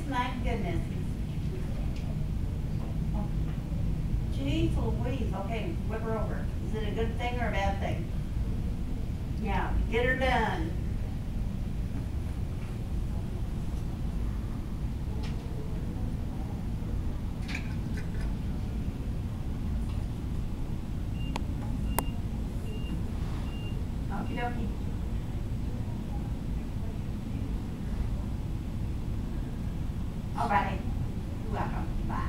my goodness. Oh, Jeez Louise, okay, whip her over. Is it a good thing or a bad thing? Yeah, get her done. Okie dokie. Alrighty. You're welcome. Bye.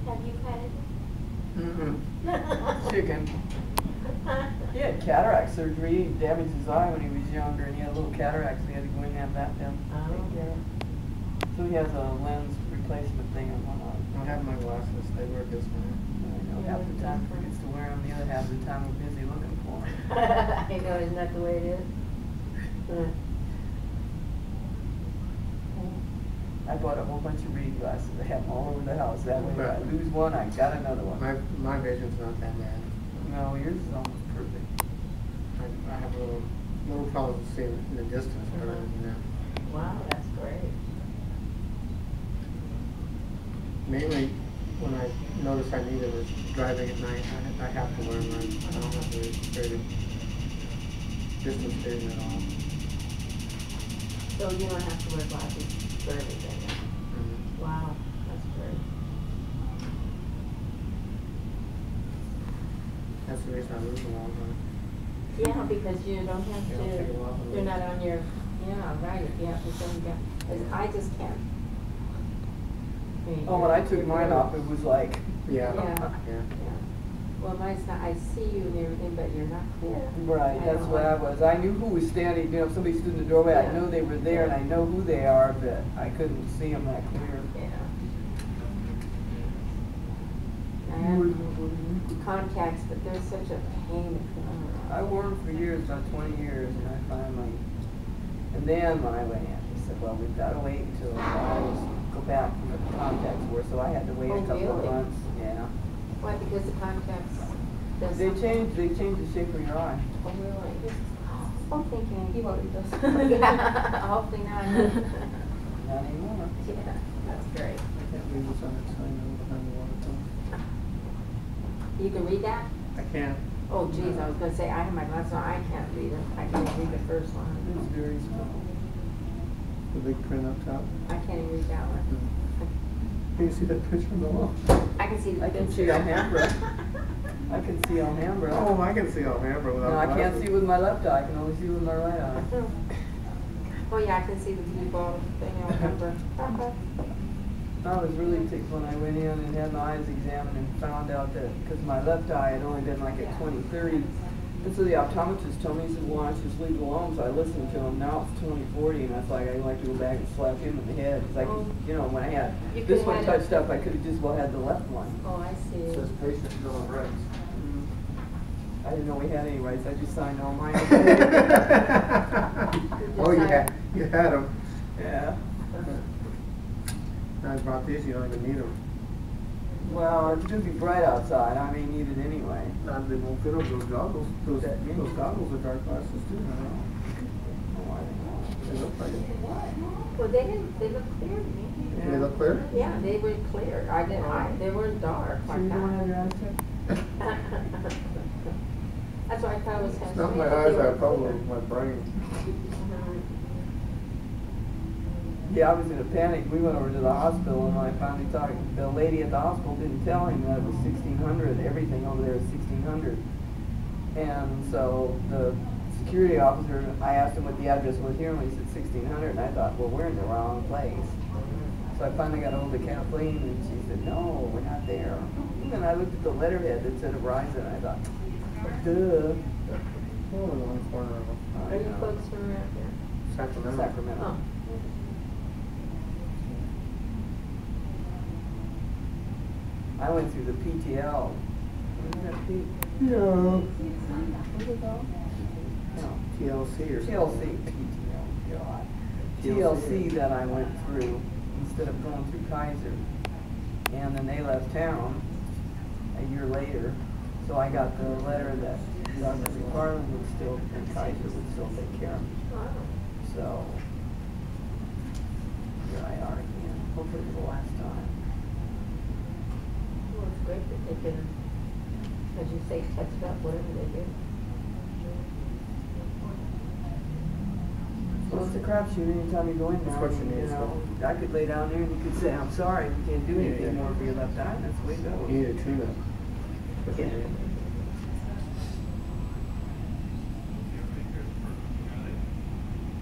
Have you had it? Chicken. He had cataract surgery. He damaged his eye when he was younger, and he had a little cataract, so he had to go in and have that done. So he has a lens replacement thing on one eye. I have my glasses. They work as fine. I know half the time he forgets to wear them. The other half of the time we're busy looking for them. I know, isn't that the way it is? I bought a whole bunch of reading glasses. I have them all over the house. That way, if I lose one, I got another one. My vision's not that bad. No, yours is almost perfect. I have a little problem seeing in the distance, but other than that. Wow, that's great. Mainly, when I notice I need it is driving at night. I have to wear mine. I don't have to very distance vision at all. So you don't have to wear glasses for everything. Mm-hmm. Wow, that's great. That's the reason I lose them all the time. Yeah, because you don't have They don't take a while to you're lose. not on your, yeah, right, if you have to send them, I just can't. Oh, when I took mine off, it was like, Yeah. Yeah. Yeah. Well, mine's not, I see you and everything, but you're not clear. right, that's what I was. I knew who was standing, you know, if somebody stood in the doorway, I know they were there, and I know who they are, but I couldn't see them that clear. Yeah. I have contacts, but they're such a pain to put on. I wore them for years, about 20 years, and I finally, and then when I went in, they said, well, we've got to wait until the eyes go back from what the contacts were, so I had to wait Oh, a couple of really? months, yeah. Why, because the contacts does They something? changed the shape of your eye. Oh, really? Oh, thank you. He already does. Yeah, hopefully not. Not anymore. Yeah, that's great. I can't read what's on that sign behind the water tower. You can read that? I can't. Oh, geez, I was gonna say, I have my glasses on, I can't read it. I can read the first one. It's very small. The big print up top. I can't even read that one. Can you see that picture on the wall? I can see the I can picture. see Alhambra. I can see Alhambra. Oh, I can see Alhambra without No, I can't glasses. see with my left eye. I can only see with my right eye. Oh, yeah, I can see the blue ball thing, I remember. I was really ticked when I went in and had my eyes examined and found out that, because my left eye had only been like at 20/30, and so the optometrist told me, he said, well, why don't you just leave it alone? So I listened to him. Now it's 20/40, and that's like, I'd like to go back and slap him in the head. It's like, you know, when I had You this could've one had it- touched up, I could have just well had the left one. Oh, I see. It says patient Bill of Rights. I didn't know we had any rights. I just signed all mine. Oh, you had them. Yeah. I brought these, you don't even need them. Well, it's going to be bright outside. I may need it anyway. They won't fit over those goggles. Those goggles are dark glasses too. Oh, I don't know. They look like it. Well, they look clear to me. They look clear? Yeah, they were clear. They weren't dark So like you don't have that. your eyes checked? That's why I thought it was It's not my eyes, I have a problem with my brain. Yeah, I was in a panic. We went over to the hospital, and when I finally talked, the lady at the hospital didn't tell him that it was 1600. Everything over there is 1600. And so the security officer, I asked him what the address was here, and he said 1600. And I thought, well, we're in the wrong place. So I finally got a hold of Kathleen, and she said, no, we're not there. And then I looked at the letterhead that said Horizon, and I thought, duh. Oh, in one corner of them. Are you folks from around here? Sacramento. Sacramento. Oh. I went through the PTL Isn't that Pete? No. What's it called? No. TLC or something. TLC. God. TLC that I went through instead of going through Kaiser. And then they left town a year later. So I got the letter that Dr. McFarland would still, and Kaiser would still take care of me. So, here I are again. Hopefully for the last time. Well, it's great that they can, as you say, touch it up, whatever they do. Well, it's a crapshoot anytime you go in That's now. what you need, I could lay down there and you could say, I'm sorry, we can't do Yeah, anything yeah. more for your left eye. That's the way it goes. You need a tune-up. Yeah.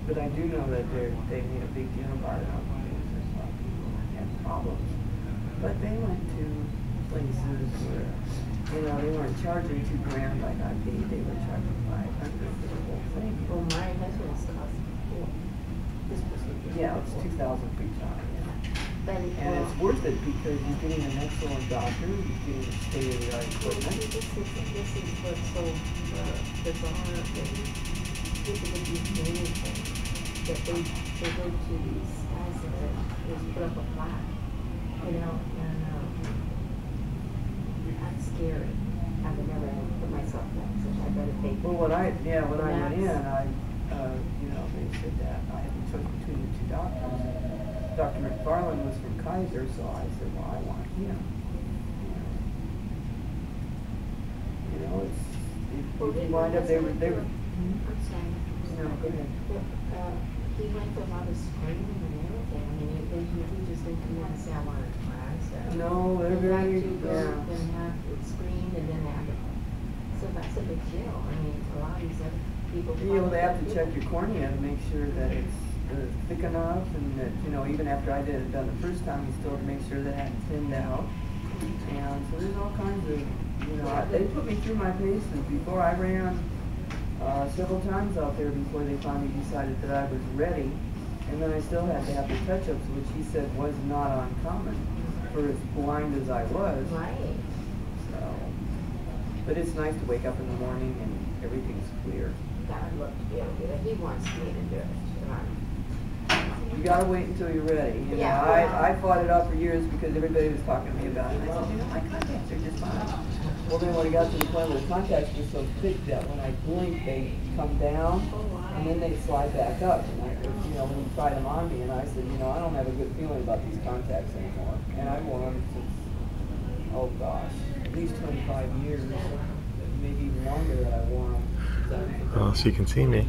But I do know that they made a big deal about it on the news. There's a lot of people that had problems. But they went to places where, they weren't charging $2,000 like I paid. They were charging $500 for the whole thing. Well, my husband's cost, This was, yeah, it's 2,000 for each eye. Yeah. but And it's worth it because you're getting an excellent doctor, you're getting state-of-the-art equipment. this is what's so bizarre, that people with these training things, that they go to these guys that just put up a plaque, and that's scary. I would never put myself in that position. I'd rather take. Well, when I went in, Max. they said that I had a choice between the two doctors. Dr. McFarland was from Kaiser, so I said, well, I want him. If you wind up, they were. I'm sorry. No, go ahead. He went to a lot of screening and everything. I mean, he just didn't come in and say, I want a class. No, they're very, to go and have it screened and then have it. So that's a big deal. I mean, a lot of these other people. They have to check your cornea to make sure that it's thick enough, and that, even after I did it done the first time, you still have to make sure that it hadn't thinned out. And so there's all kinds of, they put me through my paces before I ran several times out there before they finally decided that I was ready. And then I still had to have the touch-ups, which he said was not uncommon for as blind as I was. Right. So, but it's nice to wake up in the morning and everything's clear. God, look, he wants me to do it. You gotta wait until you're ready. Yeah. I fought it out for years because everybody was talking to me about it. And I said, my contacts are just fine. Well, then when I got to the point where the contacts were so thick that when I blink, they come down and then they slide back up. And when you tried them on me, and I said, I don't have a good feeling about these contacts anymore. And I wore them since, oh gosh, at least 25 years, maybe even longer that I wore them. Oh, so you can see me.